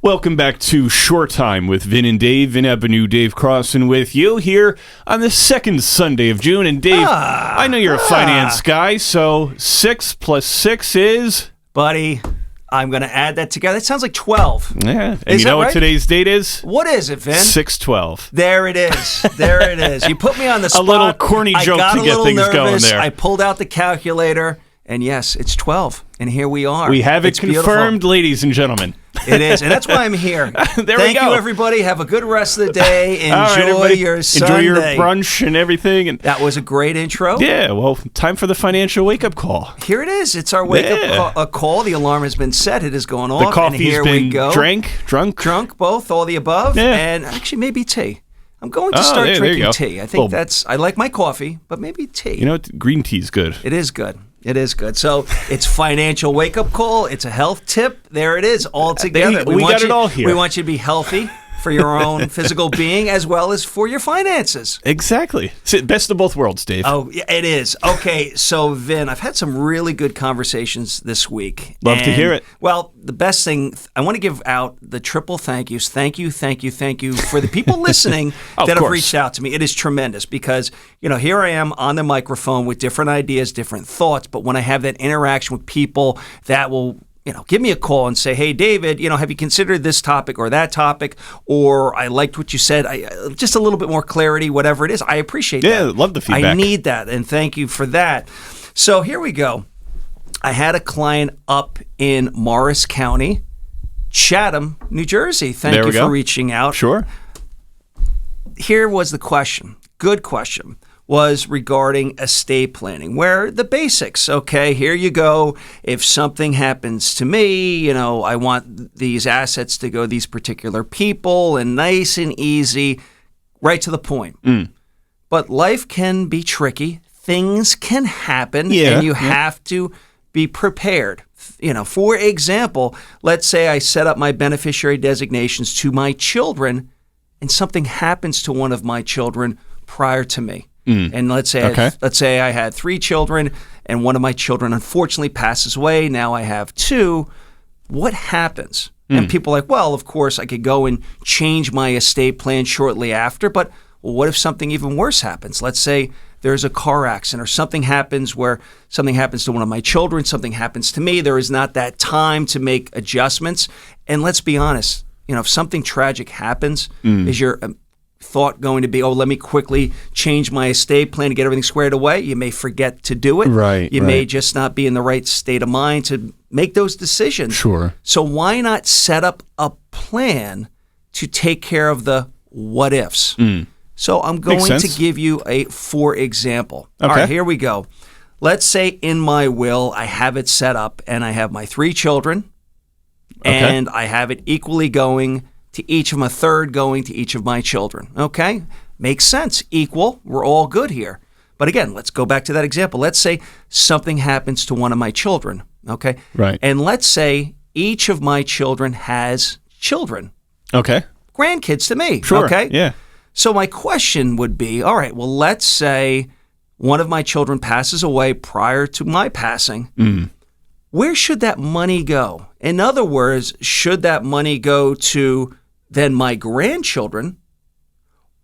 Welcome back to Short Time with Vin and Dave. Vin Avenue, Dave Crossan with you here on the second Sunday of June. And Dave, I know you're a finance guy, so 6 plus 6 is... Buddy, I'm going to add that together. It sounds like 12. Yeah, and you know what today's date is? What is it, Vin? 6/12. There it is. There it is. You put me on the spot. A little corny joke to get things going there. I pulled out the calculator, and yes, it's 12. And here we are. We have it confirmed, beautiful. Ladies and gentlemen. It is, and that's why I'm here. Thank you, everybody. Have a good rest of the day. Enjoy your Sunday. Enjoy your brunch and everything. And that was a great intro. Yeah, well, time for the financial wake-up call. Here it is. It's our wake-up call. The alarm has been set. It is going off. The coffee's and here been we go. drunk, both, all the above, and actually maybe tea. I'm going to start drinking tea. I think I like my coffee, but maybe tea. You know what? Green tea's good. It is good. It is good. So it's financial wake-up call. It's a health tip. There it is, all together. We got it all here. We want you to be healthy for your own physical being as well as for your finances. Exactly. Best of both worlds, Dave. Oh, yeah, it is. Okay, so Vin, I've had some really good conversations this week. Love to hear it. Well, the best thing, I want to give out the triple thank yous. Thank you for the people listening that have reached out to me. It is tremendous because, here I am on the microphone with different ideas, different thoughts, but when I have that interaction with people that will give me a call and say, hey, David, have you considered this topic or that topic? Or I liked what you said. Just a little bit more clarity, whatever it is. I appreciate that. Yeah, love the feedback. I need that, and thank you for that. So here we go. I had a client up in Morris County, Chatham, New Jersey. Thank you for reaching out. Sure. Here was the question. Good question. Was regarding estate planning, where the basics, okay, here you go. If something happens to me, I want these assets to go to these particular people and nice and easy, right to the point. But life can be tricky. Things can happen, and you have to be prepared. For example, let's say I set up my beneficiary designations to my children, and something happens to one of my children prior to me. And let's say I had 3 children, and one of my children unfortunately passes away. Now I have 2. What happens? And people are like, well, of course, I could go and change my estate plan shortly after, but what if something even worse happens? Let's say there's a car accident or something happens where something happens to one of my children, something happens to me. There is not that time to make adjustments. And let's be honest, if something tragic happens, is your thought going to be, let me quickly change my estate plan to get everything squared away? You may forget to do it. Right. You may just not be in the right state of mind to make those decisions. Sure. So why not set up a plan to take care of the what ifs? So I'm going to give you for example. Okay. All right, here we go. Let's say in my will, I have it set up and I have my 3 children and I have it equally going to each of them, a third going to each of my children. Okay? Makes sense. Equal. We're all good here. But again, let's go back to that example. Let's say something happens to one of my children. Okay? Right. And let's say each of my children has children. Okay. Grandkids to me. Sure. Okay? Yeah. So my question would be, all right, well, let's say one of my children passes away prior to my passing. Where should that money go? In other words, should that money go to then my grandchildren,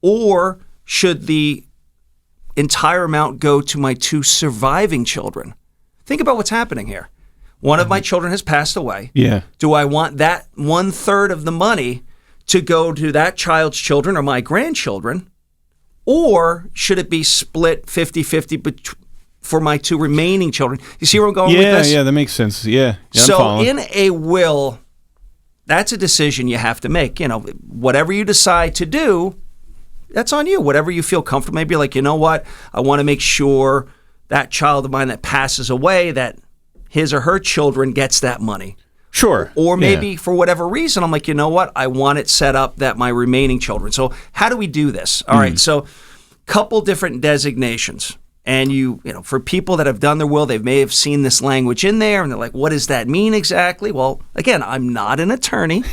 or should the entire amount go to my 2 surviving children? Think about what's happening here. One of my children has passed away. Yeah. Do I want that 1/3 of the money to go to that child's children or my grandchildren, or should it be split 50-50 for my 2 remaining children? You see where I'm going with this? Yeah, that makes sense. Yeah, so in a will, that's a decision you have to make. Whatever you decide to do, that's on you. Whatever you feel comfortable. Maybe you're like, you know what? I want to make sure that child of mine that passes away, that his or her children gets that money. Sure. Or maybe for whatever reason, I'm like, you know what? I want it set up that my remaining children. So how do we do this? All right. So couple different designations. And for people that have done their will, they may have seen this language in there, and they're like, what does that mean exactly? Well, again, I'm not an attorney.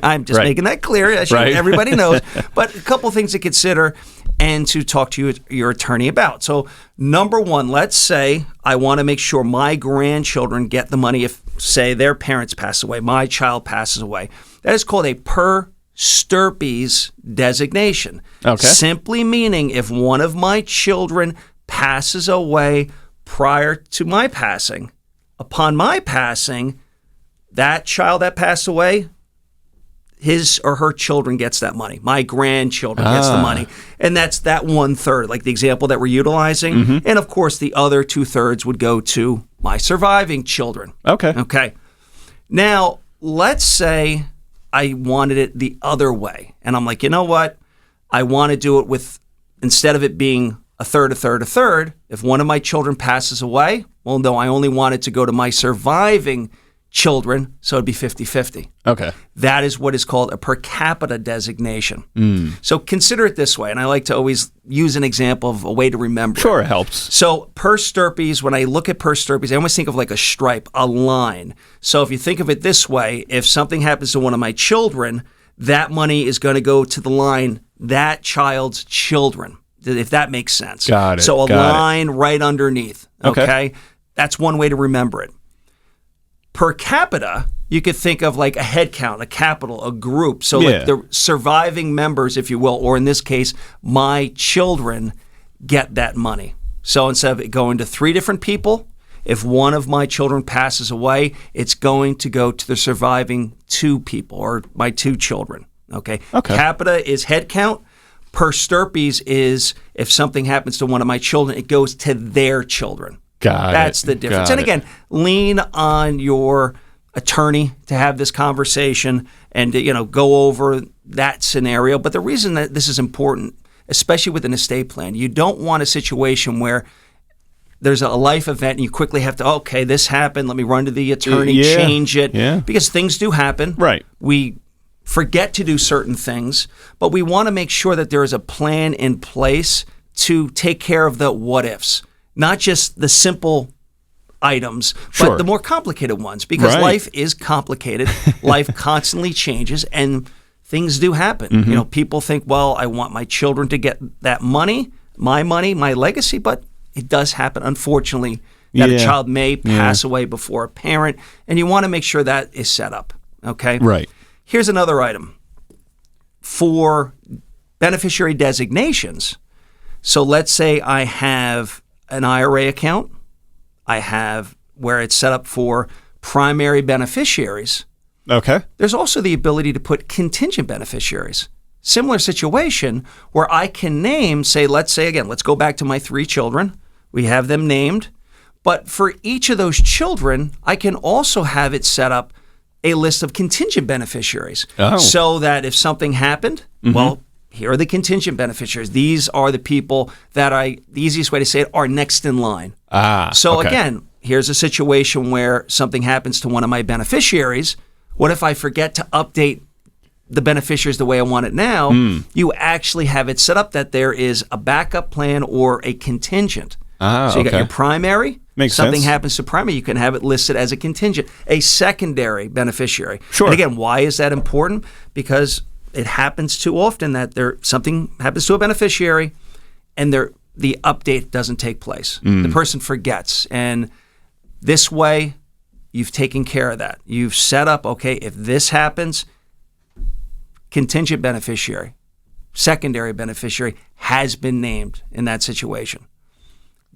I'm just making that clear. Everybody knows. But a couple things to consider and to talk to your attorney about. So number one, let's say I want to make sure my grandchildren get the money if, say, their parents pass away, my child passes away. That is called a per stirpes designation. Okay. Simply meaning if one of my children passes away prior to my passing, upon my passing, that child that passed away, his or her children gets that money. My grandchildren gets the money. And that's that 1/3, like the example that we're utilizing. Mm-hmm. And of course, the other 2/3 would go to my surviving children. Okay. Okay. Now, let's say I wanted it the other way. And I'm like, you know what? I want to do it with, instead of it being a third, a third, a third, if one of my children passes away, well, no, I only want it to go to my surviving children, so it'd be 50-50. Okay. That is what is called a per capita designation. So consider it this way, and I like to always use an example of a way to remember. Sure, it helps. So per stirpes, when I look at per stirpes, I always think of like a stripe, a line. So if you think of it this way, if something happens to one of my children, that money is going to go to the line, that child's children, if that makes sense. Got it. So a Got line right underneath. Okay? That's one way to remember it. Per capita, you could think of like a head count, a capital, a group. So like the surviving members, if you will, or in this case, my children get that money. So instead of it going to 3 different people, if one of my children passes away, it's going to go to the surviving 2 people or my 2 children. Okay. Capita is head count. Per stirpes is if something happens to one of my children, it goes to their children. That's the difference. And again, lean on your attorney to have this conversation and to, go over that scenario. But the reason that this is important, especially with an estate plan, you don't want a situation where there's a life event and you quickly have to, okay, this happened, let me run to the attorney, change it. Because things do happen. Right. We forget to do certain things, but we want to make sure that there is a plan in place to take care of the what ifs. Not just the simple items, but the more complicated ones, because life is complicated. Life constantly changes, and things do happen. People think, well, I want my children to get that money, my legacy, but it does happen, unfortunately, that a child may pass away before a parent, and you want to make sure that is set up, okay? Right. Here's another item. For beneficiary designations, so let's say I have an IRA account. I have where it's set up for primary beneficiaries. Okay. There's also the ability to put contingent beneficiaries. Similar situation where I can name, let's go back to my 3 children. We have them named. But for each of those children, I can also have it set up a list of contingent beneficiaries. So that if something happened, well, here are the contingent beneficiaries. These are the people that the easiest way to say it, are next in line. Again, here's a situation where something happens to one of my beneficiaries. What if I forget to update the beneficiaries the way I want it now? You actually have it set up that there is a backup plan or a contingent. So you got your primary. Makes something sense. happens to primary, you can have it listed as a contingent. A secondary beneficiary. Sure. And again, why is that important? Because it happens too often that something happens to a beneficiary and the update doesn't take place. The person forgets. And this way, you've taken care of that. You've set up, okay, if this happens, contingent beneficiary, secondary beneficiary has been named in that situation.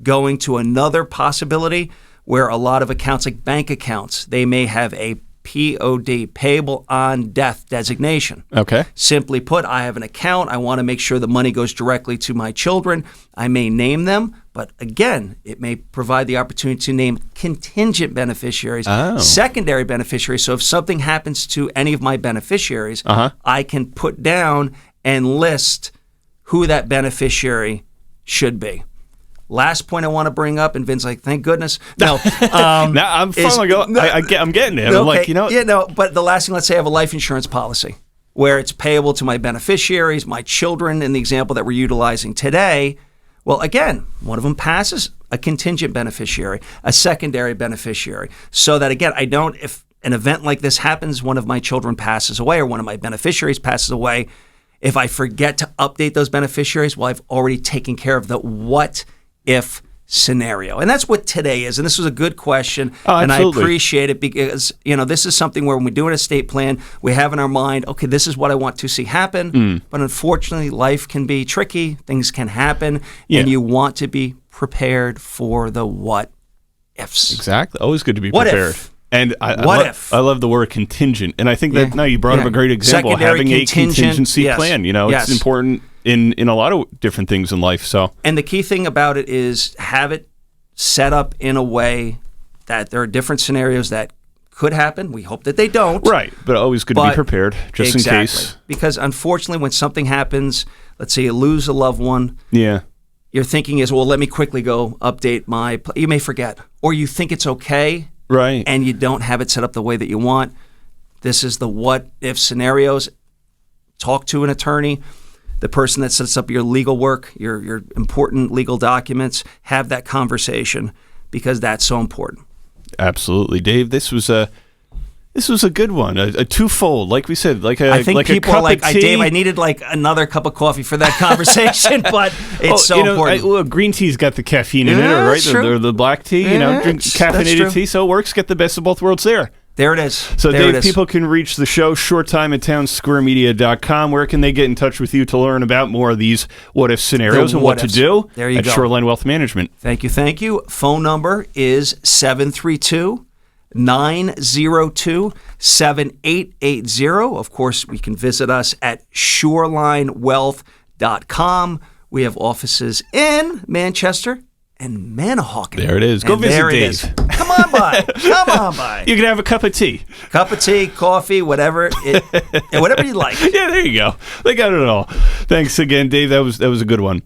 Going to another possibility where a lot of accounts, like bank accounts, they may have a POD, payable on death designation. Okay. Simply put, I have an account. I want to make sure the money goes directly to my children. I may name them, but again, it may provide the opportunity to name contingent beneficiaries, secondary beneficiaries. So if something happens to any of my beneficiaries, I can put down and list who that beneficiary should be. Last point I want to bring up, and Vin's like, thank goodness. No. Now I'm finally going. I'm getting it. I'm like, but the last thing, let's say I have a life insurance policy where it's payable to my beneficiaries, my children, in the example that we're utilizing today. Well, again, one of them passes, a contingent beneficiary, a secondary beneficiary. So that, again, if an event like this happens, one of my children passes away or one of my beneficiaries passes away, if I forget to update those beneficiaries, well, I've already taken care of the what if scenario. And that's what today is. And this was a good question. Oh, and I absolutely. appreciate it because, this is something where when we do an estate plan, we have in our mind, okay, this is what I want to see happen. But unfortunately, life can be tricky. Things can happen. Yeah. And you want to be prepared for the what ifs. Exactly. Always good to be What prepared. if? And I love the word contingent. And I think that, you brought up a great example. Secondary Having a contingency yes. plan. Yes. It's important in a lot of different things in life. So, and the key thing about it is have it set up in a way that there are different scenarios that could happen. We hope that they don't. Right. But always good to be prepared just in case. Because unfortunately, when something happens, let's say you lose a loved one. Yeah. Your thinking is, well, let me quickly go update you may forget. Or you think it's okay. Right. And you don't have it set up the way that you want. This is the what if scenarios. Talk to an attorney, the person that sets up your legal work, your important legal documents. Have that conversation because that's so important. Absolutely, Dave. This was a good one, a twofold, like we said, I think people a are like, cup of tea. Dave, I needed like another cup of coffee for that conversation, but it's important. Green tea's got the caffeine in it, right? The black tea, drink caffeinated tea, so it works. Get the best of both worlds there. There it is. So, Dave, people can reach the show shorttime@townsquaremedia.com. Where can they get in touch with you to learn about more of these what-if scenarios and what to do at Shoreline Wealth Management? Thank you. Phone number is 732-902-7880. Of course, we can visit us at shorelinewealth.com. We have offices in Manchester and Manahawkin. There it is. Go visit Dave. Come on by. You can have a cup of tea. Coffee, whatever whatever you like. Yeah, there you go. They got it all. Thanks again, Dave. That was a good one.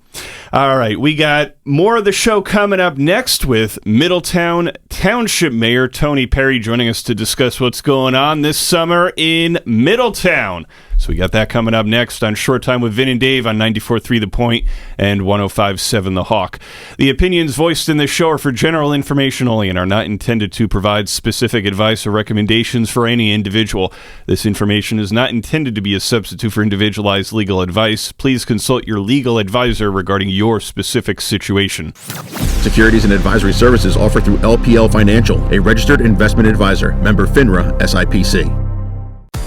All right, we got more of the show coming up next with Middletown Township Mayor Tony Perry joining us to discuss what's going on this summer in Middletown. So we got that coming up next on Short Time with Vin and Dave on 94.3 The Point and 105.7 The Hawk. The opinions voiced in this show are for general information only and are not intended to provide specific advice or recommendations for any individual. This information is not intended to be a substitute for individualized legal advice. Please consult your legal advisor regarding your specific situation. Securities and advisory services offered through LPL Financial, a registered investment advisor, member FINRA, SIPC.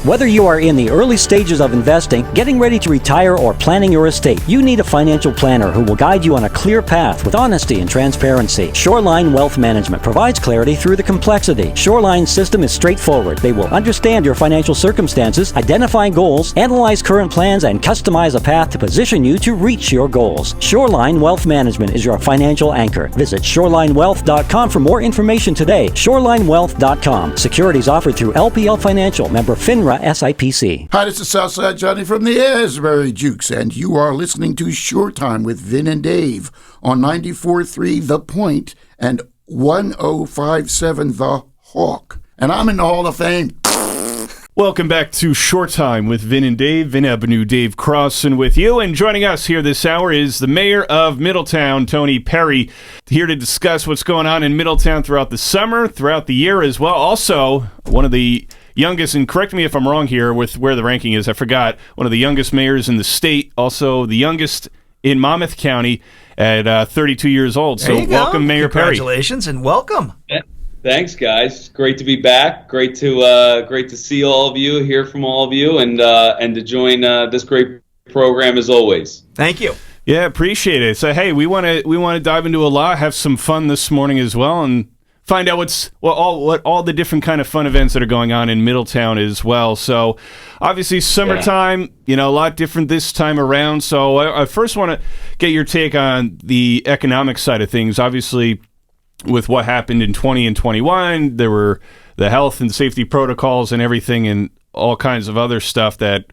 Whether you are in the early stages of investing, getting ready to retire, or planning your estate, you need a financial planner who will guide you on a clear path with honesty and transparency. Shoreline Wealth Management provides clarity through the complexity. Shoreline's system is straightforward. They will understand your financial circumstances, identify goals, analyze current plans, and customize a path to position you to reach your goals. Shoreline Wealth Management is your financial anchor. Visit shorelinewealth.com for more information today. Shorelinewealth.com. Securities offered through LPL Financial, member FINRA, SIPC. Hi, this is Southside Johnny from the Asbury Jukes, and you are listening to Short Time with Vin and Dave on 94.3 The Point and 105.7 The Hawk. And I'm in the Hall of Fame. Welcome back to Short Time with Vin and Dave. Vin Avenue, Dave Crossan with you. And joining us here this hour is the mayor of Middletown, Tony Perry, here to discuss what's going on in Middletown throughout the summer, throughout the year as well. Also, one of the youngest, and correct me if I'm wrong here with where the ranking is, I forgot, one of the youngest mayors in the state, also the youngest in Monmouth County at 32 years old. So welcome, Mayor Perry. Congratulations and welcome. Yeah. Thanks, guys. Great to be back. Great to see all of you, hear from all of you, and to join this great program as always. Thank you. Yeah, appreciate it. So hey, we want to dive into a lot, have some fun this morning as well, and find out what all the different kind of fun events that are going on in Middletown as well. So obviously summertime, a lot different this time around. So I first want to get your take on the economic side of things. Obviously, with what happened in 20 and 21, there were the health and safety protocols and everything and all kinds of other stuff that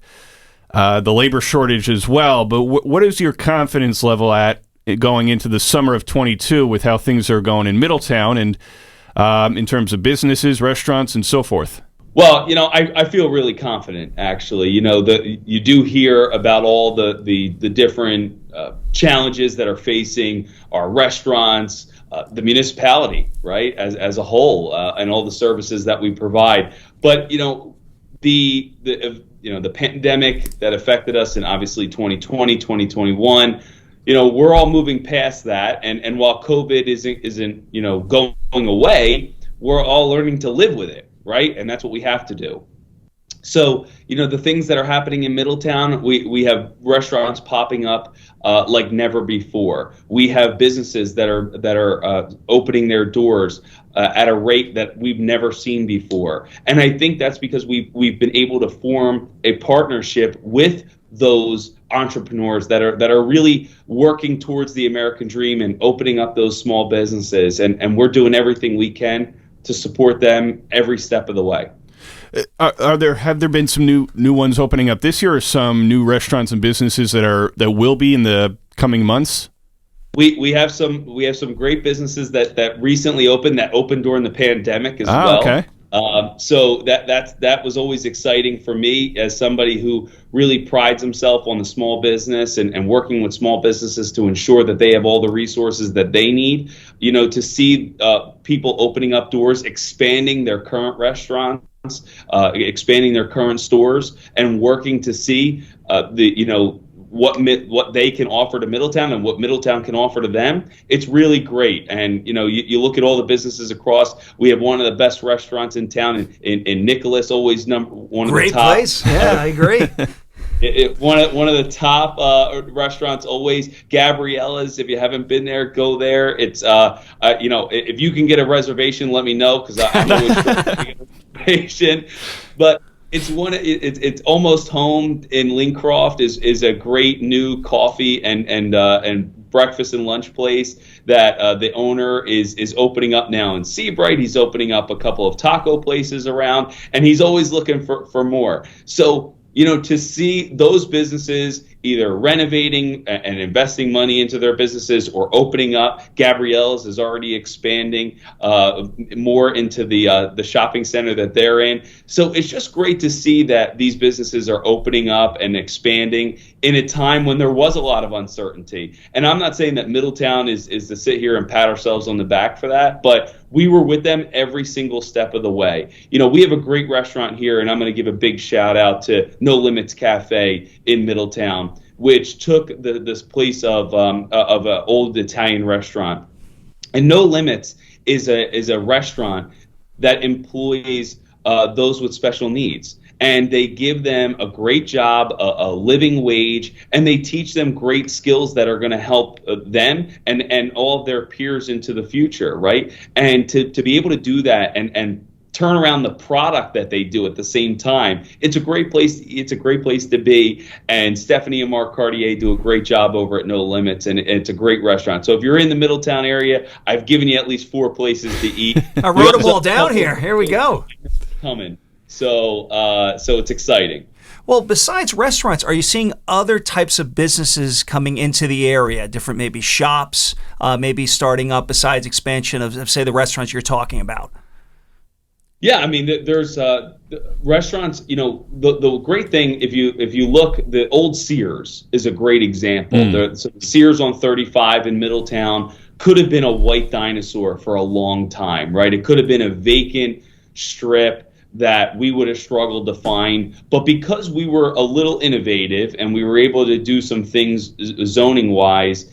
the labor shortage as well. But what is your confidence level at going into the summer of 22 with how things are going in Middletown and in terms of businesses, restaurants, and so forth? Well, I feel really confident, actually. You do hear about all the different challenges that are facing our restaurants, the municipality, right, as a whole, and all the services that we provide. But, the pandemic that affected us in obviously 2020, 2021, we're all moving past that, and while COVID isn't going away, we're all learning to live with it, right? And that's what we have to do. So, the things that are happening in Middletown, we have restaurants popping up like never before. We have businesses that are opening their doors at a rate that we've never seen before. And I think that's because we've been able to form a partnership with those entrepreneurs that are really working towards the American dream and opening up those small businesses. And we're doing everything we can to support them every step of the way. Have there been some new ones opening up this year, or some new restaurants and businesses that will be in the coming months? We have some great businesses that recently opened during the pandemic as well. Okay. So that was always exciting for me as somebody who really prides himself on the small business and working with small businesses to ensure that they have all the resources that they need. To see people opening up doors, expanding their current restaurants, expanding their current stores, and working to see what they can offer to Middletown and what Middletown can offer to them. It's really great. And you look at all the businesses across. We have one of the best restaurants in town in Nicholas, always one of the top. Great place. Yeah, I agree. One of the top restaurants always. Gabriella's. If you haven't been there, go there. It's if you can get a reservation, let me know, because I'm always trying to get a reservation. But it's almost home in Lincroft is a great new coffee and breakfast and lunch place that the owner is opening up now in Seabright. He's opening up a couple of taco places around, and he's always looking for more. So to see those businesses either renovating and investing money into their businesses or opening up. Gabrielle's is already expanding more into the shopping center that they're in. So it's just great to see that these businesses are opening up and expanding in a time when there was a lot of uncertainty. And I'm not saying that Middletown is to sit here and pat ourselves on the back for that, but we were with them every single step of the way. We have a great restaurant here, and I'm going to give a big shout out to No Limits Cafe in Middletown, which took this place of an old Italian restaurant. And No Limits is a restaurant that employs those with special needs. And they give them a great job, a living wage, and they teach them great skills that are going to help them and all of their peers into the future, right? And to be able to do that and turn around the product that they do at the same time, it's a great place. It's a great place to be. And Stephanie and Mark Cartier do a great job over at No Limits, and it's a great restaurant. So if you're in the Middletown area, I've given you at least 4 places to eat. I wrote them all down here. Here we go. Coming. So it's exciting. Well, besides restaurants, are you seeing other types of businesses coming into the area? Different maybe shops, maybe starting up besides expansion of say, the restaurants you're talking about? Yeah, I mean, there's restaurants. The great thing, if you look, the old Sears is a great example. So Sears on 35 in Middletown could have been a white dinosaur for a long time, right? It could have been a vacant strip that we would have struggled to find. But because we were a little innovative and we were able to do some things zoning-wise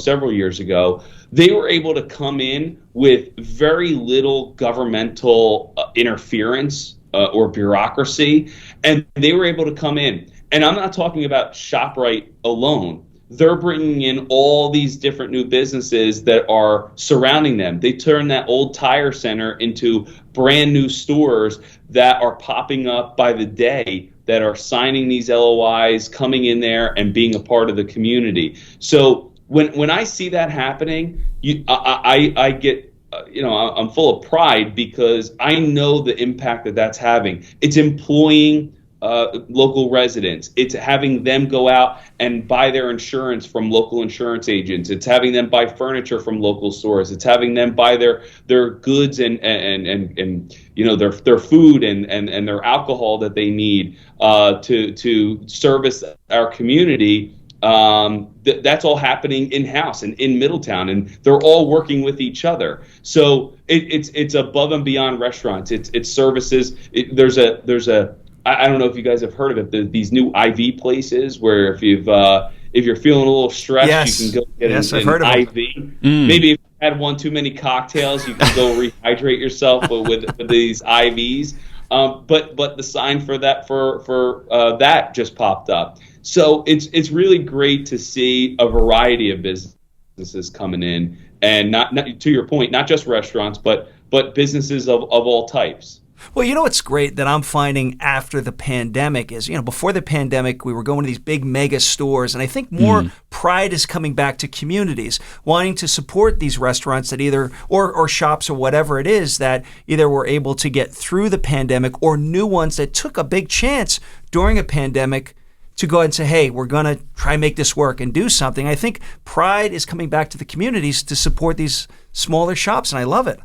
several years ago, they were able to come in with very little governmental interference or bureaucracy, and they were able to come in. And I'm not talking about ShopRite alone. They're bringing in all these different new businesses that are surrounding them. They turn that old tire center into brand new stores that are popping up by the day, that are signing these LOIs, coming in there and being a part of the community. So when I see that happening, I get, I'm full of pride, because I know the impact that that's having. It's employing local residents. It's having them go out and buy their insurance from local insurance agents. It's having them buy furniture from local stores. It's having them buy their goods and their food and their alcohol that they need to service our community. That's all happening in-house and in Middletown, and they're all working with each other. So it's above and beyond restaurants. It's services. There's a I don't know if you guys have heard of it. These new IV places where if you're feeling a little stressed, Yes. you can go get I've heard an of IV. them. Maybe if you had one too many cocktails, you can go rehydrate yourself with these IVs. But the sign for that that just popped up. So it's really great to see a variety of businesses coming in, and not to your point, not just restaurants, but businesses of all types. Well, you know what's great that I'm finding after the pandemic is, before the pandemic, we were going to these big mega stores, and I think more pride is coming back to communities, wanting to support these restaurants that either, or shops or whatever it is, that either were able to get through the pandemic or new ones that took a big chance during a pandemic to go ahead and say, hey, we're going to try and make this work and do something. I think pride is coming back to the communities to support these smaller shops, and I love it.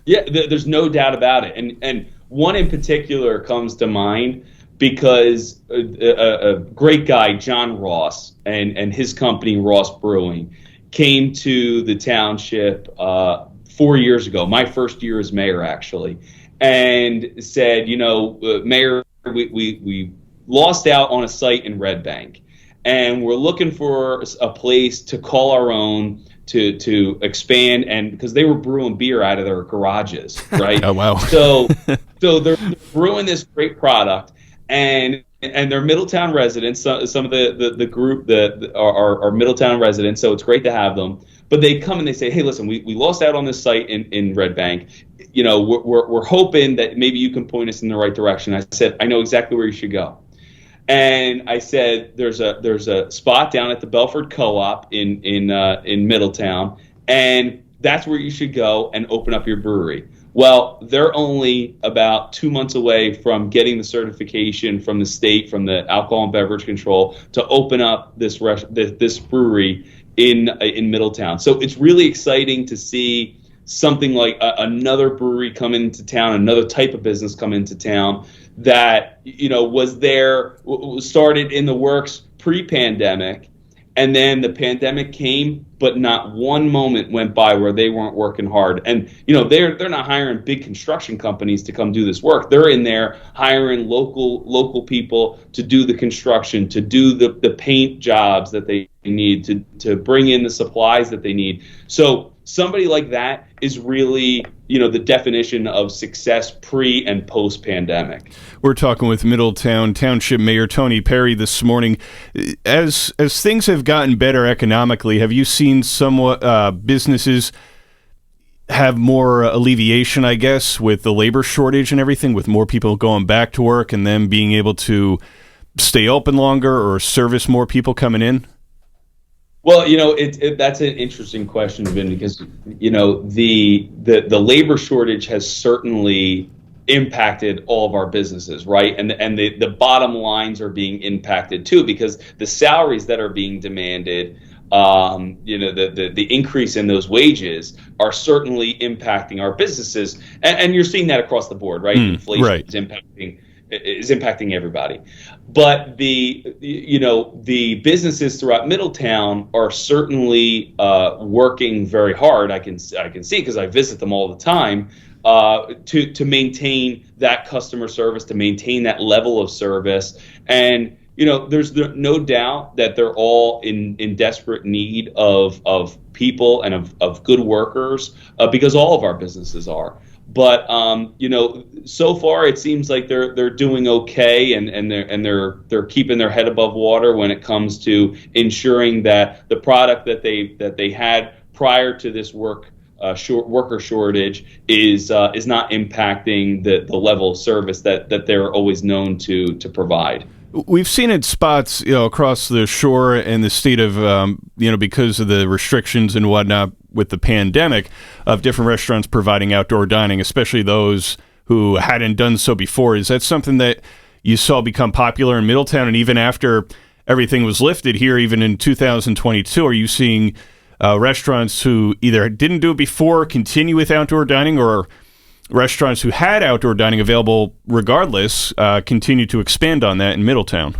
Yeah, there's no doubt about it. And one in particular comes to mind because a great guy, John Ross, and his company, Ross Brewing, came to the township 4 years ago, my first year as mayor, actually, and said, Mayor, we lost out on a site in Red Bank, and we're looking for a place to call our own, to expand, and because they were brewing beer out of their garages, right? Oh, wow. So they're brewing this great product, and they're Middletown residents. Some of the group that are Middletown residents, so it's great to have them. But they come and they say, hey, listen, we lost out on this site in Red Bank. We're hoping that maybe you can point us in the right direction. I said, I know exactly where you should go. And I said, there's a spot down at the Belford Co-op in Middletown, and that's where you should go and open up your brewery. Well, they're only about 2 months away from getting the certification from the state, from the Alcohol and Beverage Control, to open up this brewery in Middletown. So it's really exciting to see something like another brewery come into town, another type of business come into town that was started in the works pre-pandemic, and then the pandemic came, but not one moment went by where they weren't working hard. And they're not hiring big construction companies to come do this work. They're in there hiring local people to do the construction, to do the paint jobs that they need, to bring in the supplies that they need. So somebody like that is really, the definition of success pre and post pandemic. We're talking with Middletown Township Mayor Tony Perry this morning. As things have gotten better economically, have you seen somewhat businesses have more alleviation, I guess, with the labor shortage and everything, with more people going back to work and them being able to stay open longer or service more people coming in? Well, that's an interesting question, Vin, because the labor shortage has certainly impacted all of our businesses, right? And the bottom lines are being impacted too, because the salaries that are being demanded, the increase in those wages are certainly impacting our businesses, and you're seeing that across the board, right? Inflation right. is impacting everybody. But the businesses throughout Middletown are certainly working very hard. I can see, because I visit them all the time, to maintain that customer service, to maintain that level of service. And there's no doubt that they're all in desperate need of people and of good workers, because all of our businesses are. But so far it seems like they're doing okay, and they're keeping their head above water when it comes to ensuring that the product that they had prior to this worker shortage is not impacting the level of service that they're always known to provide. We've seen it spots, across the shore and the state of, because of the restrictions and whatnot with the pandemic, of different restaurants providing outdoor dining, especially those who hadn't done so before. Is that something that you saw become popular in Middletown? And even after everything was lifted here, even in 2022, are you seeing restaurants who either didn't do it before continue with outdoor dining, or restaurants who had outdoor dining available regardless continue to expand on that in Middletown?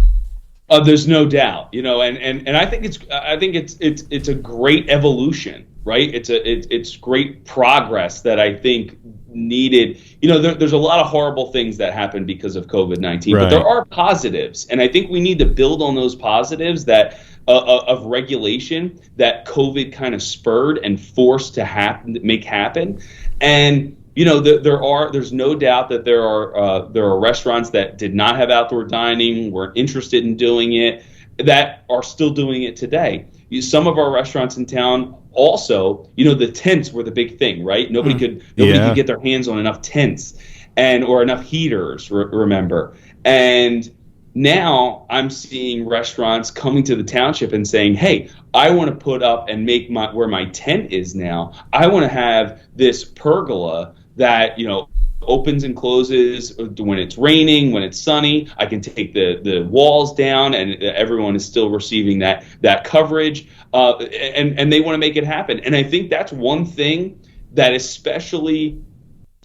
There's no doubt, and I think it's a great evolution right? It's great progress that I think needed. There's a lot of horrible things that happen because of COVID-19, but there are positives, and I think we need to build on those positives that of regulation that COVID kind of spurred and forced to make happen. And there's no doubt that there are restaurants that did not have outdoor dining, weren't interested in doing it, that are still doing it today. Some of our restaurants in town also, the tents were the big thing, right? Nobody could get their hands on enough tents or enough heaters, remember. And now I'm seeing restaurants coming to the township and saying, hey, I want to put up and make where my tent is now, I want to have this pergola that, opens and closes when it's raining, when it's sunny. I can take the walls down and everyone is still receiving that coverage. And they want to make it happen. And I think that's one thing that especially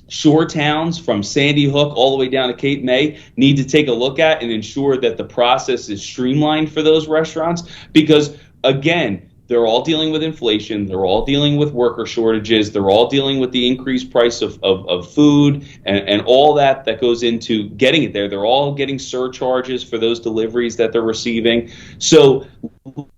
shore towns from Sandy Hook all the way down to Cape May need to take a look at and ensure that the process is streamlined for those restaurants. Because, again, they're all dealing with inflation. They're all dealing with worker shortages. They're all dealing with the increased price of food and all that goes into getting it there. They're all getting surcharges for those deliveries that they're receiving. So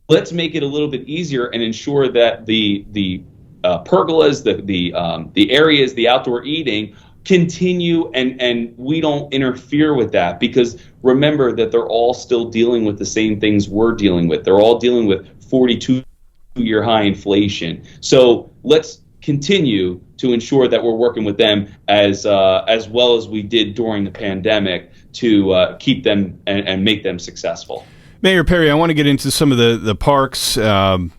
let's make it a little bit easier and ensure that the pergolas, the areas, the outdoor eating continue and we don't interfere with that, because remember that they're all still dealing with the same things we're dealing with. They're all dealing with 42-year high inflation. So let's continue to ensure that we're working with them as well as we did during the pandemic to keep them and make them successful. Mayor Perry, I want to get into some of the parks,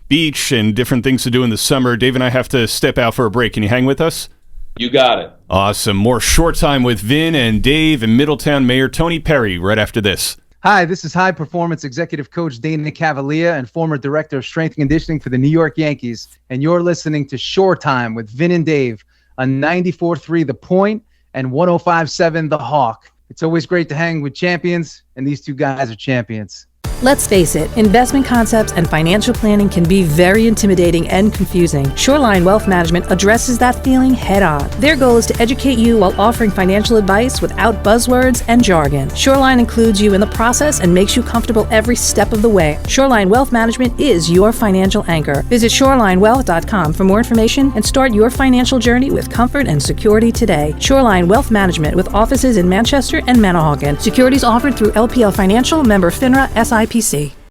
beach, and different things to do in the summer. Dave and I have to step out for a break. Can you hang with us? You got it. Awesome. More Short Time with Vin and Dave and Middletown Mayor Tony Perry right after this. Hi, this is high performance executive coach Dana Cavalier and former director of strength and conditioning for the New York Yankees. And you're listening to Shore Time with Vin and Dave on 94.3 The Point and 105.7 The Hawk. It's always great to hang with champions, and these two guys are champions. Let's face it, investment concepts and financial planning can be very intimidating and confusing. Shoreline Wealth Management addresses that feeling head on. Their goal is to educate you while offering financial advice without buzzwords and jargon. Shoreline includes you in the process and makes you comfortable every step of the way. Shoreline Wealth Management is your financial anchor. Visit shorelinewealth.com for more information and start your financial journey with comfort and security today. Shoreline Wealth Management with offices in Manchester and Manahawkin. Securities offered through LPL Financial, member FINRA, SIPC.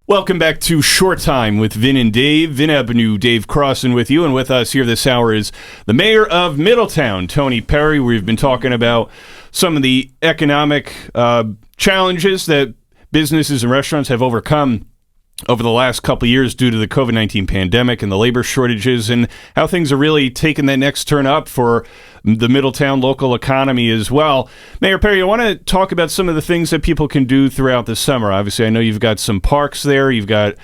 Welcome back to Short Time with Vin and Dave. Vin Avenue, Dave Crossan with you, and with us here this hour is the mayor of Middletown, Tony Perry. We've been talking about some of the economic challenges that businesses and restaurants have overcome over the last couple of years due to the COVID-19 pandemic and the labor shortages, and how things are really taking that next turn up for the Middletown local economy as well. Mayor Perry, I want to talk about some of the things that people can do throughout the summer. Obviously, I know you've got some parks there. You've got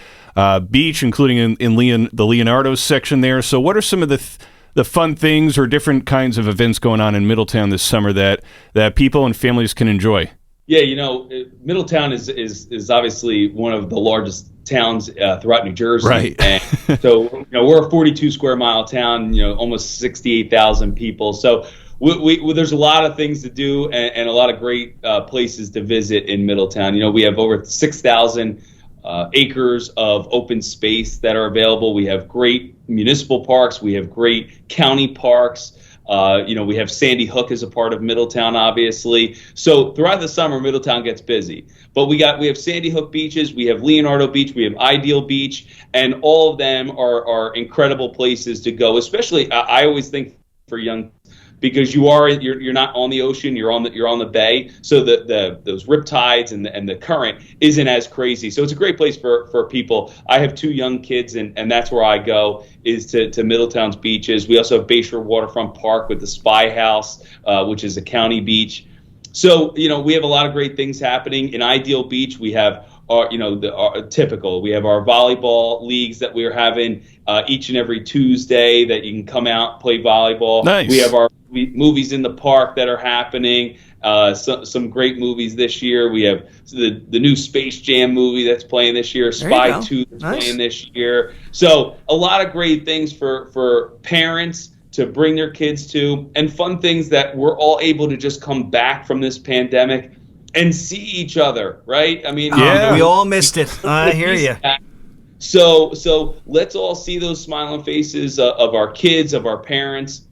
beach, including in the Leonardo section there. So what are some of the fun things or different kinds of events going on in Middletown this summer that people and families can enjoy? Yeah, Middletown is obviously one of the largest towns throughout New Jersey. Right. And so, we're a 42 square mile town, almost 68,000 people. So we there's a lot of things to do and a lot of great places to visit in Middletown. We have over 6,000 acres of open space that are available. We have great municipal parks. We have great county parks. We have Sandy Hook as a part of Middletown, obviously. So throughout the summer, Middletown gets busy. But we have Sandy Hook beaches, we have Leonardo Beach, we have Ideal Beach, and all of them are incredible places to go. Especially, I always think for young, because you're not on the ocean, you're on the bay, so those riptides and the current isn't as crazy. So it's a great place for people. I have two young kids, and that's where I go, is to Middletown's beaches. We also have Bayshore Waterfront Park with the Spy House, which is a county beach. So we have a lot of great things happening in Ideal Beach. We have are typical. We have our volleyball leagues that we're having each and every Tuesday that you can come out and play volleyball. Nice. We have our movies in the park that are happening. Some great movies this year. We have the new Space Jam movie that's playing this year, Spy 2 that's playing this year. So a lot of great things for parents to bring their kids to, and fun things that we're all able to just come back from this pandemic and see each other, right? I mean, we all missed it. I hear you. So let's all see those smiling faces of our kids, of our parents.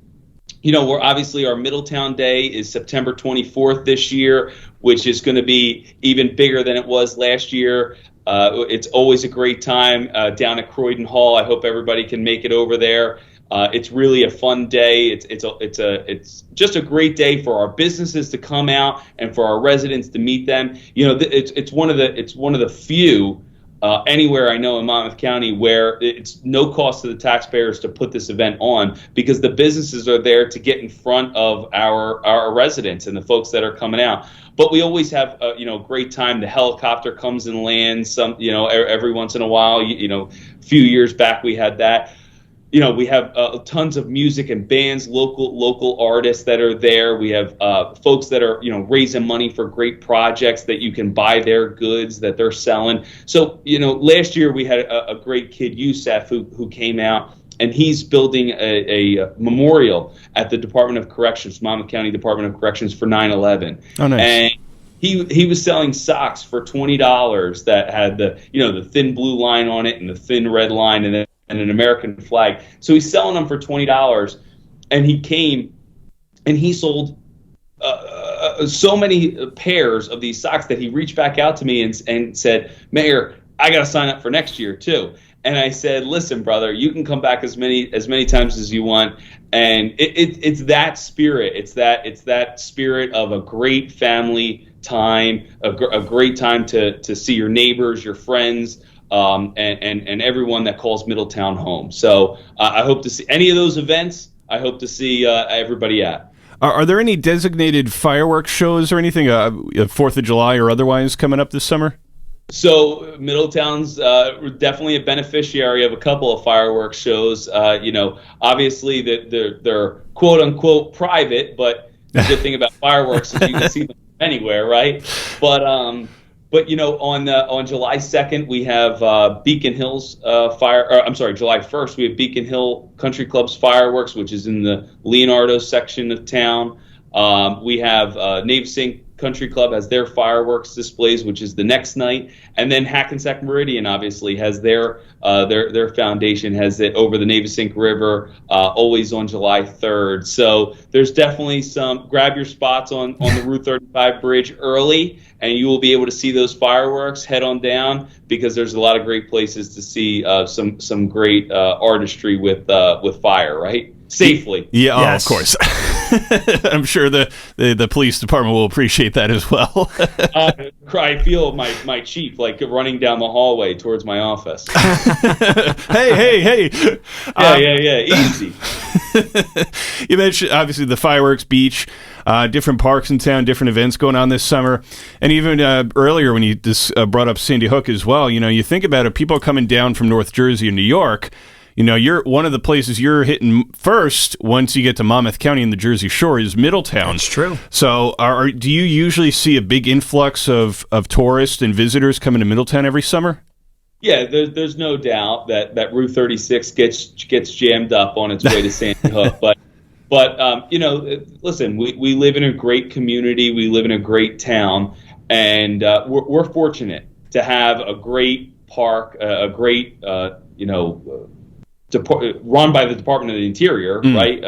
We're obviously, our Middletown Day is September 24th this year, which is going to be even bigger than it was last year. It's always a great time down at Croydon Hall. I hope everybody can make it over there. It's really a fun day. It's just a great day for our businesses to come out and for our residents to meet them. It's one of the few anywhere I know in Monmouth County where it's no cost to the taxpayers to put this event on, because the businesses are there to get in front of our residents and the folks that are coming out. But we always have a great time. The helicopter comes and lands every once in a while. A few years back we had that. We have tons of music and bands, local artists that are there. We have folks that are, raising money for great projects that you can buy their goods that they're selling. So, last year we had a great kid, Youssef, who came out, and he's building a memorial at the Department of Corrections, Monmouth County Department of Corrections, for 9/11. Oh, nice. And he was selling socks for $20 that had the thin blue line on it and the thin red line and an American flag. So he's selling them for $20, and he came and he sold so many pairs of these socks that he reached back out to me and said, "Mayor, I got to sign up for next year too." And I said, "Listen, brother, you can come back as many times as you want." And it's that spirit. It's that spirit of a great family time, a great time to see your neighbors, your friends, and everyone that calls Middletown home. So I hope to see any of those events. I hope to see everybody at. Are there any designated fireworks shows or anything, 4th of July or otherwise, coming up this summer? So Middletown's definitely a beneficiary of a couple of fireworks shows. Obviously they're quote unquote private, but the good thing about fireworks is you can see them anywhere, right? But on July 2nd we have Beacon Hill's July 1st we have Beacon Hill Country Club's fireworks, which is in the Leonardo section of town. We have Navesink Country Club has their fireworks displays, which is the next night, and then Hackensack Meridian obviously has their foundation has it over the Navesink River, always on July 3rd. So there's definitely grab your spots on the Route 35 bridge early, and you will be able to see those fireworks. Head on down, because there's a lot of great places to see some great artistry with fire, right? Safely. Yeah, yes. Of course. I'm sure the police department will appreciate that as well. I feel my chief like running down the hallway towards my office. Hey. Yeah. Easy. You mentioned, obviously, the fireworks, beach, different parks in town, different events going on this summer. And even earlier when you brought up Sandy Hook as well, you think about it, people coming down from North Jersey and New York. You're one of the places you're hitting first once you get to Monmouth County and the Jersey Shore is Middletown. That's true. So do you usually see a big influx of tourists and visitors coming to Middletown every summer? Yeah, there's no doubt that Route 36 gets jammed up on its way to Sandy Hook. But listen, we live in a great community. We live in a great town, and we're fortunate to have a great park, a great run by the Department of the Interior, right,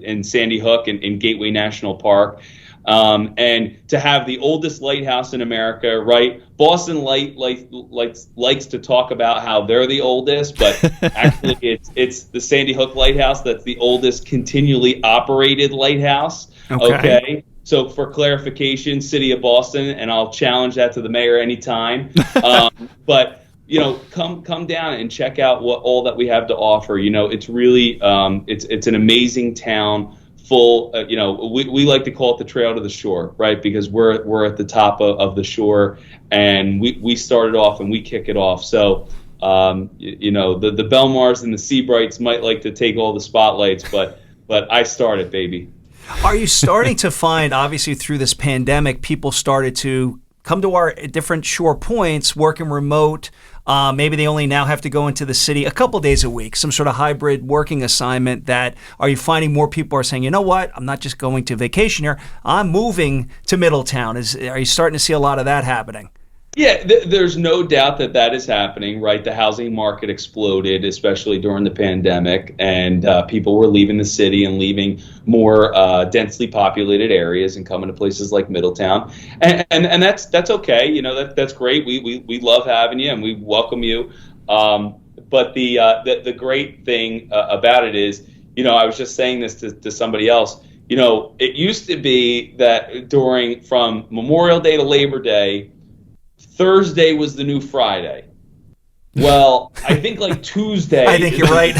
in Sandy Hook and in Gateway National Park, and to have the oldest lighthouse in America, right? Boston likes to talk about how they're the oldest, but actually it's the Sandy Hook Lighthouse that's the oldest continually operated lighthouse. Okay. So for clarification, City of Boston, and I'll challenge that to the mayor anytime. But come down and check out all that we have to offer. It's really it's an amazing town full, we like to call it the trail to the shore, right? Because we're at the top of the shore, and we started off and we kick it off. So, the Belmars and the Seabrights might like to take all the spotlights, but I started, baby. Are you starting to find, obviously through this pandemic, people started to come to our different shore points, working remote? Maybe they only now have to go into the city a couple days a week, some sort of hybrid working assignment. Are you finding more people are saying, you know what, I'm not just going to vacation here, I'm moving to Middletown? Are you starting to see a lot of that happening? Yeah, there's no doubt that is happening, right? The housing market exploded, especially during the pandemic, and people were leaving the city and leaving more densely populated areas and coming to places like Middletown, and that's okay. That's great. We love having you and we welcome you. But the great thing about it is, I was just saying this to somebody else. It used to be that from Memorial Day to Labor Day, Thursday was the new Friday. Well, I think like Tuesday. I think you're right.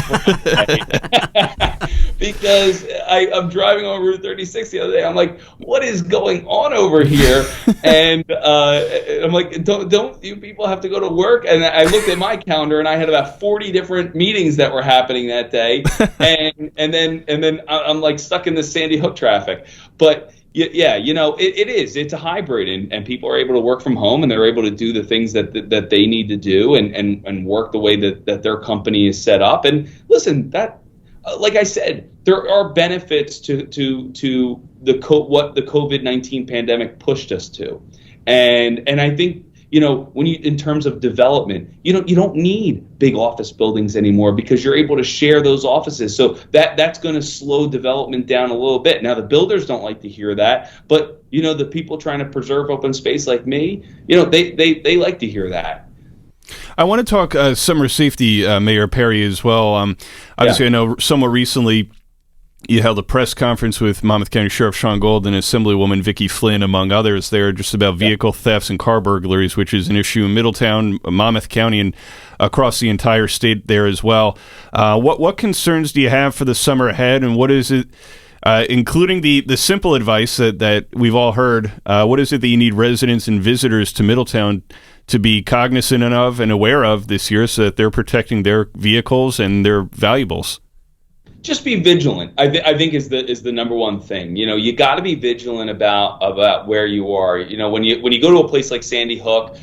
Because I'm driving on Route 36 the other day. I'm like, what is going on over here? And I'm like, don't you people have to go to work? And I looked at my calendar and I had about 40 different meetings that were happening that day. and then I'm like stuck in the Sandy Hook traffic. But yeah, it is. It's a hybrid, and people are able to work from home, and they're able to do the things that they need to do, and work the way that their company is set up. And listen, that, like I said, there are benefits to what the COVID-19 pandemic pushed us to, and I think, when in terms of development, you don't need big office buildings anymore because you're able to share those offices. So that's going to slow development down a little bit. Now, the builders don't like to hear that, but the people trying to preserve open space like me, they like to hear that. I want to talk summer safety, Mayor Perry, as well. Obviously, I know somewhat recently you held a press conference with Monmouth County Sheriff Sean Golden and Assemblywoman Vicki Flynn, among others, there just about vehicle thefts and car burglaries, which is an issue in Middletown, Monmouth County, and across the entire state there as well. What concerns do you have for the summer ahead, and what is it, including the simple advice that we've all heard, what is it that you need residents and visitors to Middletown to be cognizant of and aware of this year so that they're protecting their vehicles and their valuables? Just be vigilant. I think is the number one thing. You got to be vigilant about where you are. When you go to a place like Sandy Hook,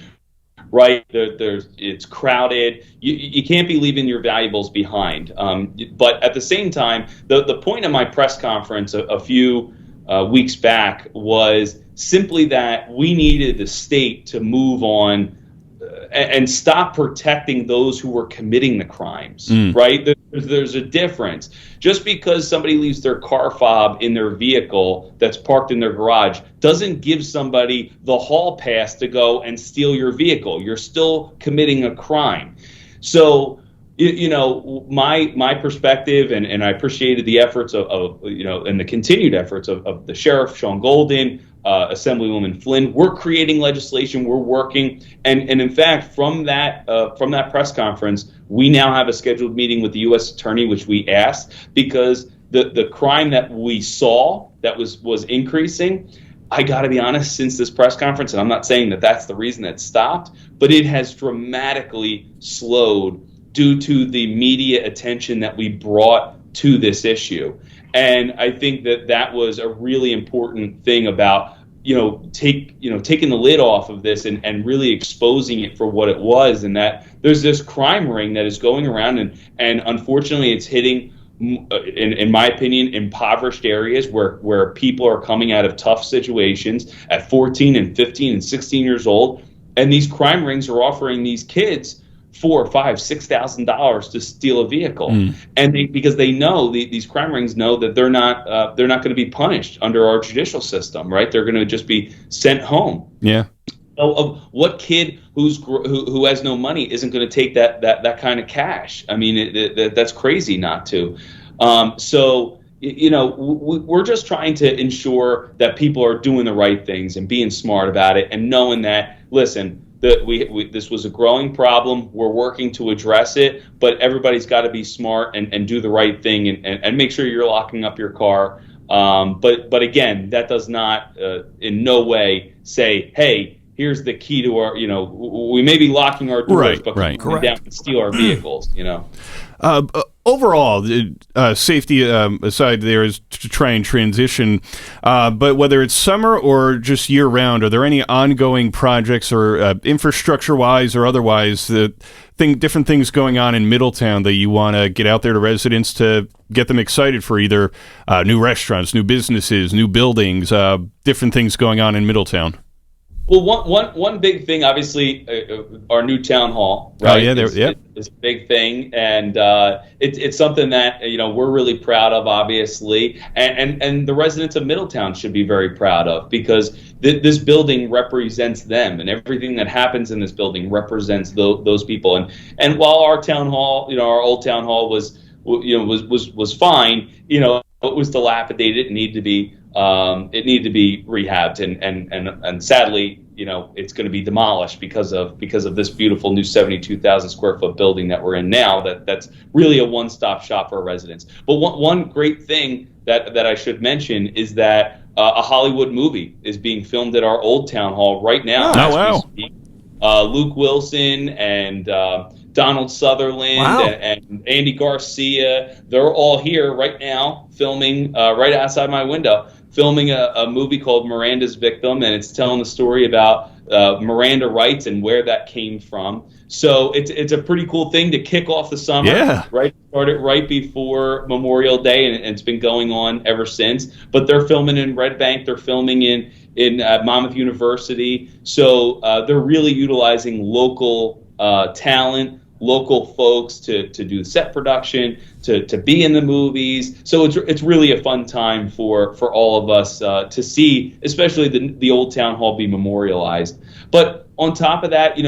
right? It's crowded. You can't be leaving your valuables behind. But at the same time, the point of my press conference a few weeks back was simply that we needed the state to move on and stop protecting those who were committing the crimes, right? There's a difference. Just because somebody leaves their car fob in their vehicle that's parked in their garage doesn't give somebody the hall pass to go and steal your vehicle. You're still committing a crime. So, my perspective, and I appreciated the efforts of and the continued efforts of the Sheriff, Sean Golden, Assemblywoman Flynn. We're creating legislation. We're working, and in fact, from that press conference, we now have a scheduled meeting with the U.S. Attorney, which we asked because the crime that we saw that was increasing. I got to be honest, since this press conference, and I'm not saying that that's the reason it stopped, but it has dramatically slowed due to the media attention that we brought to this issue. And I think that was a really important thing about taking the lid off of this and really exposing it for what it was, and that there's this crime ring that is going around, and unfortunately it's hitting, in my opinion, impoverished areas where people are coming out of tough situations at 14 and 15 and 16 years old, and these crime rings are offering these kids $4,000, $5,000, $6,000 to steal a vehicle, and because they know these crime rings know that they're not going to be punished under our judicial system, right? They're going to just be sent home. Yeah. Of what kid who has no money isn't going to take that kind of cash? I mean, that's crazy not to. So we're just trying to ensure that people are doing the right things and being smart about it, and knowing that, listen, that this was a growing problem. We're working to address it, but everybody's got to be smart and do the right thing and make sure you're locking up your car But again, that does not in no way say, hey, here's the key to our, we may be locking our doors, but coming down and steal our vehicles, Overall, safety aside there is to try and transition, but whether it's summer or just year-round, are there any ongoing projects or infrastructure-wise or otherwise different things going on in Middletown that you want to get out there to residents to get them excited for either new restaurants, new businesses, new buildings, different things going on in Middletown? Well, one big thing, obviously, our new town hall, right? Oh, yeah, is a big thing, and it's something that we're really proud of, obviously, and the residents of Middletown should be very proud of, because this building represents them, and everything that happens in this building represents those people. And while our town hall, our old town hall was fine, it was dilapidated. It needed to be rehabbed, and sadly, it's going to be demolished because of this beautiful new 72,000 square foot building that we're in now. That's really a one-stop shop for our residents. But one great thing that I should mention is that a Hollywood movie is being filmed at our old town hall right now. Oh, wow! Luke Wilson and Donald Sutherland and Andy Garcia, they're all here right now filming right outside my window, filming a movie called Miranda's Victim, and it's telling the story about Miranda rights and where that came from. So it's a pretty cool thing to kick off the summer. Yeah. Right, started right before Memorial Day, and it's been going on ever since. But they're filming in Red Bank, they're filming in Monmouth University, so they're really utilizing local talent, local folks to do set production, to be in the movies. So it's really a fun time for all of us to see, especially the old town hall be memorialized. But on top of that,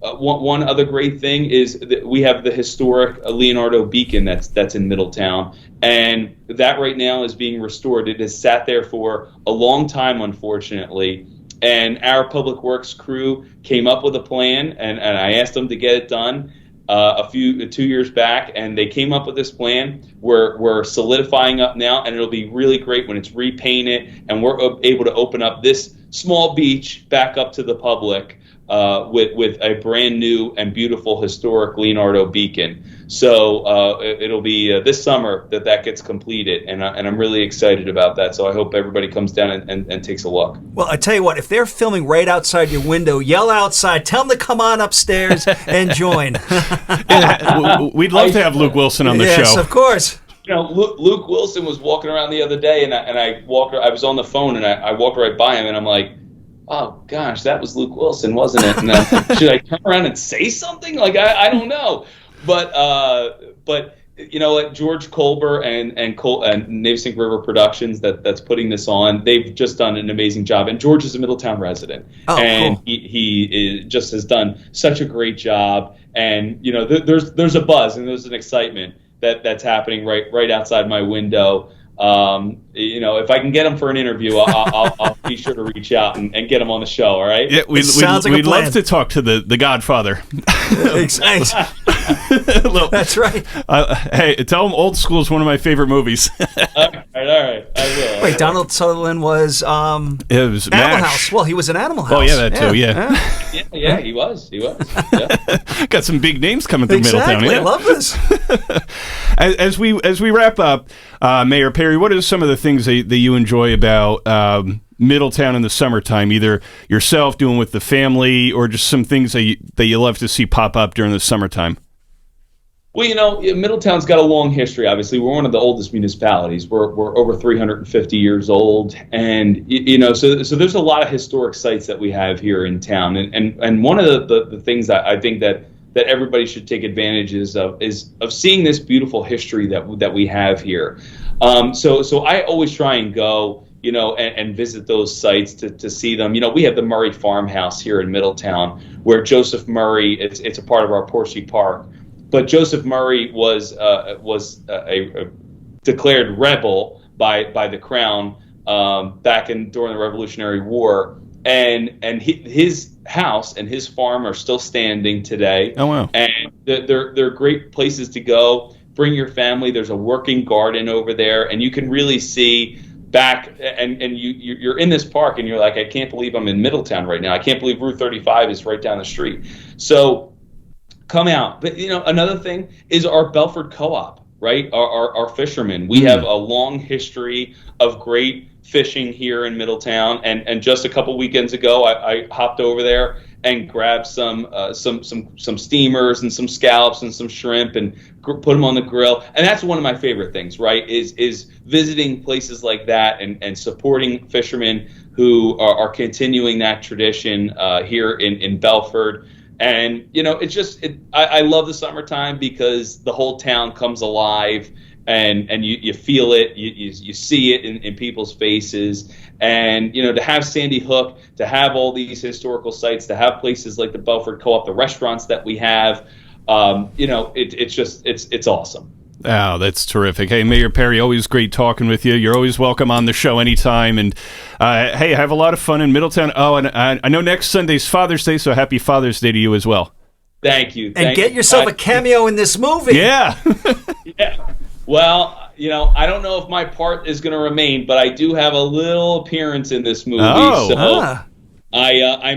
one other great thing is that we have the historic Leonardo Beacon that's in Middletown, and that right now is being restored. It has sat there for a long time, unfortunately. And our public works crew came up with a plan, and I asked them to get it done 2 years back, and they came up with this plan. We're solidifying up now, and it'll be really great when it's repainted and we're able to open up this small beach back up to the public with a brand new and beautiful historic Leonardo Beacon. So it'll be this summer that gets completed, and I'm really excited about that. So I hope everybody comes down and takes a look. Well, I tell you what, if they're filming right outside your window, yell outside, tell them to come on upstairs and join. We'd love to have Luke Wilson on the show. Yes, of course. Luke Wilson was walking around the other day, and I was on the phone, and I walked right by him, and I'm like, oh gosh, that was Luke Wilson, wasn't it? And should I turn around and say something? Like I don't know, but George Colbert and Navesink River Productions that's putting this on, they've just done an amazing job. And George is a Middletown resident, and cool. he just has done such a great job. And there's a buzz and there's an excitement that's happening right outside my window. If I can get him for an interview, I'll be sure to reach out and get him on the show. All right? Yeah, we'd love to talk to the Godfather. That's right. Hey, tell him Old School is one of my favorite movies. All right, I will. Wait, Donald Sutherland was it was Animal MASH. House. Well, he was in Animal House. Oh yeah, that too. Yeah, he was. Yeah. Got some big names coming through Middletown. Yeah. I love this. As we wrap up, Mayor Perry, what are some of the things that you enjoy about Middletown in the summertime? Either yourself doing with the family, or just some things that you love to see pop up during the summertime. Well, Middletown's got a long history. Obviously, we're one of the oldest municipalities. We're over 350 years old, and so there's a lot of historic sites that we have here in town. And one of the things I think that everybody should take advantage of is seeing this beautiful history that we have here. So I always try and go, and visit those sites to see them. We have the Murray Farmhouse here in Middletown, where Joseph Murray, it's a part of our Porcy Park. But Joseph Murray was a declared rebel by the Crown back during the Revolutionary War, and his house and his farm are still standing today. Oh wow! And they're great places to go. Bring your family. There's a working garden over there, and you can really see back and you're in this park and you're like, I can't believe I'm in Middletown right now. I can't believe Route 35 is right down the street. So come out. But another thing is our Belford Co-op, right? Our fishermen. We have a long history of great fishing here in Middletown, and just a couple weekends ago I hopped over there and grabbed some steamers and some scallops and some shrimp and put them on the grill. And that's one of my favorite things, right? Is visiting places like that and supporting fishermen who are continuing that tradition here in Belford. And I love the summertime because the whole town comes alive. And you feel it, you see it in people's faces, and to have Sandy Hook, to have all these historical sites, to have places like the Belford Co-op, the restaurants that we have, it's awesome. Oh, that's terrific. Hey, Mayor Perry, always great talking with you. You're always welcome on the show anytime. And hey, have a lot of fun in Middletown. Oh, and I know next Sunday's Father's Day, so happy Father's Day to you as well. Thank you. And get yourself a cameo in this movie. Yeah. Yeah. Well, I don't know if my part is going to remain, but I do have a little appearance in this movie. I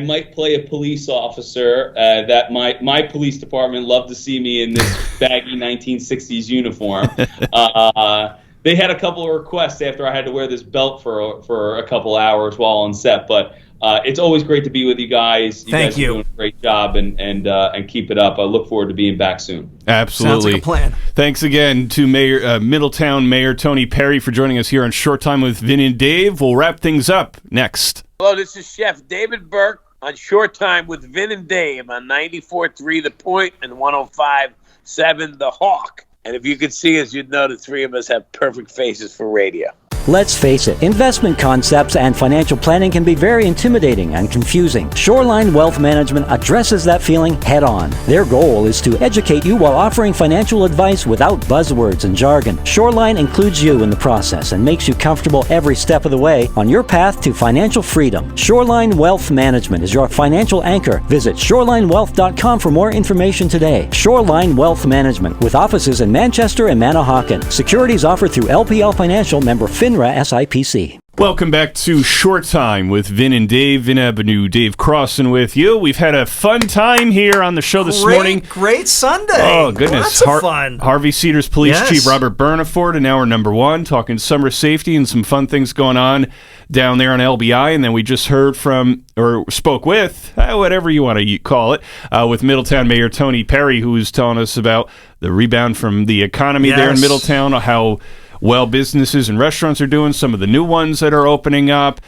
might play a police officer that my police department loved to see me in this baggy 1960s uniform. They had a couple of requests after I had to wear this belt for a couple hours while on set, but it's always great to be with you guys. You guys are doing a great job, and keep it up. I look forward to being back soon. Absolutely. Sounds like a plan. Thanks again to Middletown Mayor Tony Perry for joining us here on Short Time with Vin and Dave. We'll wrap things up next. Hello, this is Chef David Burke on Short Time with Vin and Dave on 94.3 The Point and 105.7 The Hawk. And if you could see us, you'd know the three of us have perfect faces for radio. Let's face it, investment concepts and financial planning can be very intimidating and confusing. Shoreline Wealth Management addresses that feeling head on. Their goal is to educate you while offering financial advice without buzzwords and jargon. Shoreline includes you in the process and makes you comfortable every step of the way on your path to financial freedom. Shoreline Wealth Management is your financial anchor. Visit shorelinewealth.com for more information today. Shoreline Wealth Management, with offices in Manchester and Manahawkin. Securities offered through LPL Financial, member FINRA SIPC. Welcome back to Short Time with Vin and Dave. Vin Avenue, Dave Crossan with you. We've had a fun time here on the show this morning. Great Sunday. Oh, goodness. Lots of fun. Harvey Cedars Police Chief Robert Burniford in hour number 1, talking summer safety and some fun things going on down there on LBI. And then we just heard from, or spoke with, whatever you want to call it, with Middletown Mayor Tony Perry, who was telling us about the rebound from the economy there in Middletown, how well businesses and restaurants are doing, some of the new ones that are opening up,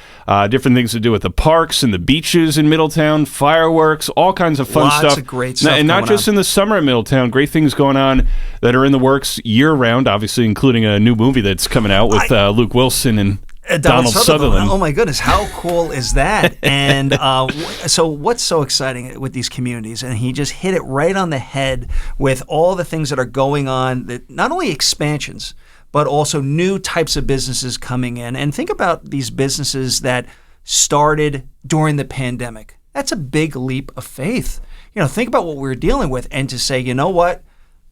different things to do with the parks and the beaches in Middletown, fireworks, all kinds of fun stuff. Lots of great stuff and not just in the summer in Middletown, great things going on that are in the works year-round, obviously including a new movie that's coming out with Luke Wilson and Donald Sutherland. Oh my goodness, how cool is that? And so what's so exciting with these communities? And he just hit it right on the head with all the things that are going on, that not only expansions, but also new types of businesses coming in. And think about these businesses that started during the pandemic. That's a big leap of faith. Think about what we're dealing with, and to say, you know what?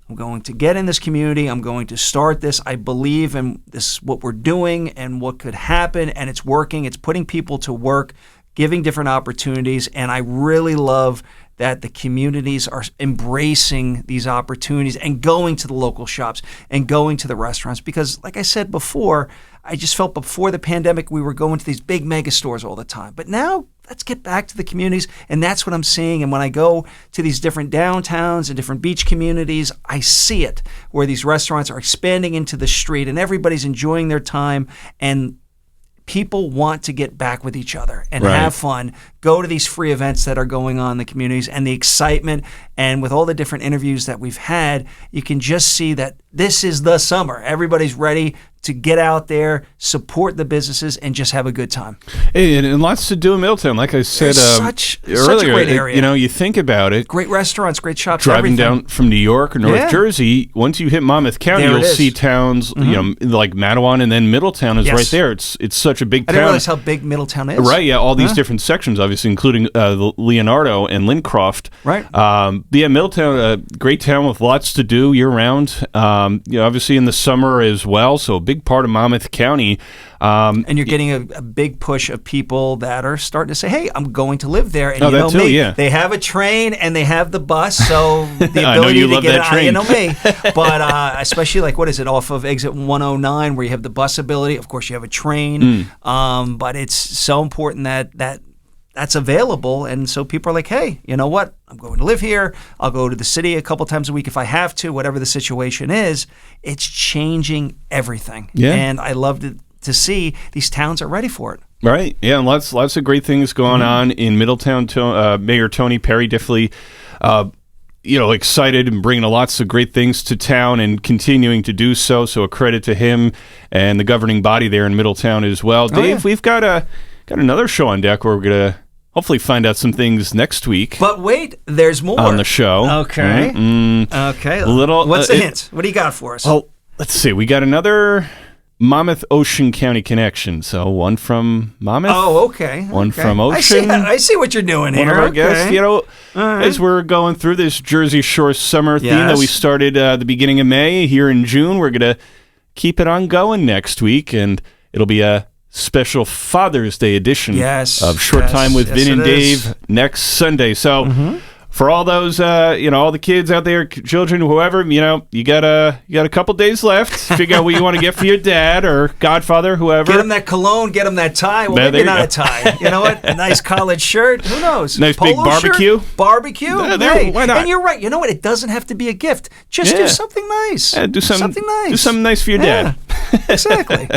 I'm going to get in this community. I'm going to start this. I believe in this, what we're doing and what could happen, and it's working. It's putting people to work, giving different opportunities, and I really love that the communities are embracing these opportunities and going to the local shops and going to the restaurants. Because like I said before, I just felt before the pandemic we were going to these big mega stores all the time. But now let's get back to the communities, and that's what I'm seeing. And when I go to these different downtowns and different beach communities, I see it, where these restaurants are expanding into the street and everybody's enjoying their time, and people want to get back with each other and have fun, go to these free events that are going on in the communities, and the excitement. And with all the different interviews that we've had, you can just see that this is the summer. Everybody's ready to get out there, support the businesses, and just have a good time. And lots to do in Middletown. Like I said such earlier, a great area. You think about it. Great restaurants, great shops. Driving down from New York or North Jersey, once you hit Monmouth County, you'll see towns, like Matawan, and then Middletown is right there. It's such a big town. I didn't realize how big Middletown is. Right, yeah, all these different sections, obviously, including Leonardo and Lincroft. Right. Middletown, a great town with lots to do year-round. Obviously in the summer as well, so a big part of Monmouth County. And you're getting a big push of people that are starting to say, hey, I'm going to live there. And Oh, you know that too, me, yeah. they have a train and they have the bus, so the ability I know you to love get that train. You know me. But especially like, what is it, off of exit 109 where you have the bus ability. Of course, you have a train. But it's so important that's available. And so people are like, hey, you know what? I'm going to live here. I'll go to the city a couple times a week if I have to, whatever the situation is. It's changing everything. Yeah. And I love to see these towns are ready for it. Right. Yeah, and lots of great things going on in Middletown. Mayor Tony Perry definitely excited and bringing lots of great things to town and continuing to do so. So a credit to him and the governing body there in Middletown as well. Dave, we've got another show on deck where we're going to hopefully find out some things next week. But wait, there's more on the show. Okay. Okay. What's the hint? What do you got for us? Well, let's see. We got another Monmouth Ocean County connection. So one from Monmouth. Oh, okay. One from Ocean. I see what you're doing here. One of our guests. As we're going through this Jersey Shore summer theme that we started the beginning of May here in June, we're going to keep it on going next week, and it'll be a special Father's Day edition of Short Time with Vin and Dave next Sunday. So for all those, all the kids out there, children, whoever, you got a couple days left. Figure out what you want to get for your dad or godfather, whoever. Get him that cologne. Get him that tie. Well, maybe not a tie. You know what? A nice college shirt. Who knows? Nice big barbecue. Shirt? Barbecue. Why not? And you're right. You know what? It doesn't have to be a gift. Just do something nice. Yeah, do something nice. Do something nice for your dad. Exactly.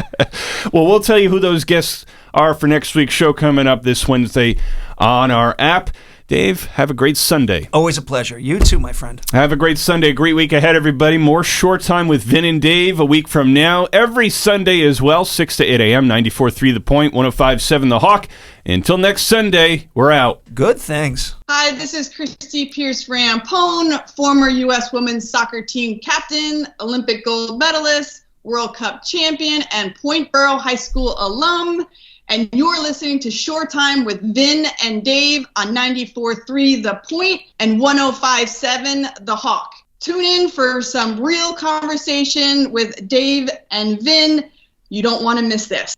Well, we'll tell you who those guests are for next week's show coming up this Wednesday on our app. Dave, have a great Sunday. Always a pleasure. You too, my friend. Have a great Sunday. A great week ahead, everybody. More Short Time with Vin and Dave a week from now. Every Sunday as well, 6 to 8 a.m., 94.3 The Point, 105.7 The Hawk. Until next Sunday, we're out. Good things. Hi, this is Christy Pierce-Rampone, former U.S. women's soccer team captain, Olympic gold medalist, World Cup champion, and Point Borough High School alum. And you're listening to Short Time with Vin and Dave on 94.3 The Point and 105.7 The Hawk. Tune in for some real conversation with Dave and Vin. You don't want to miss this.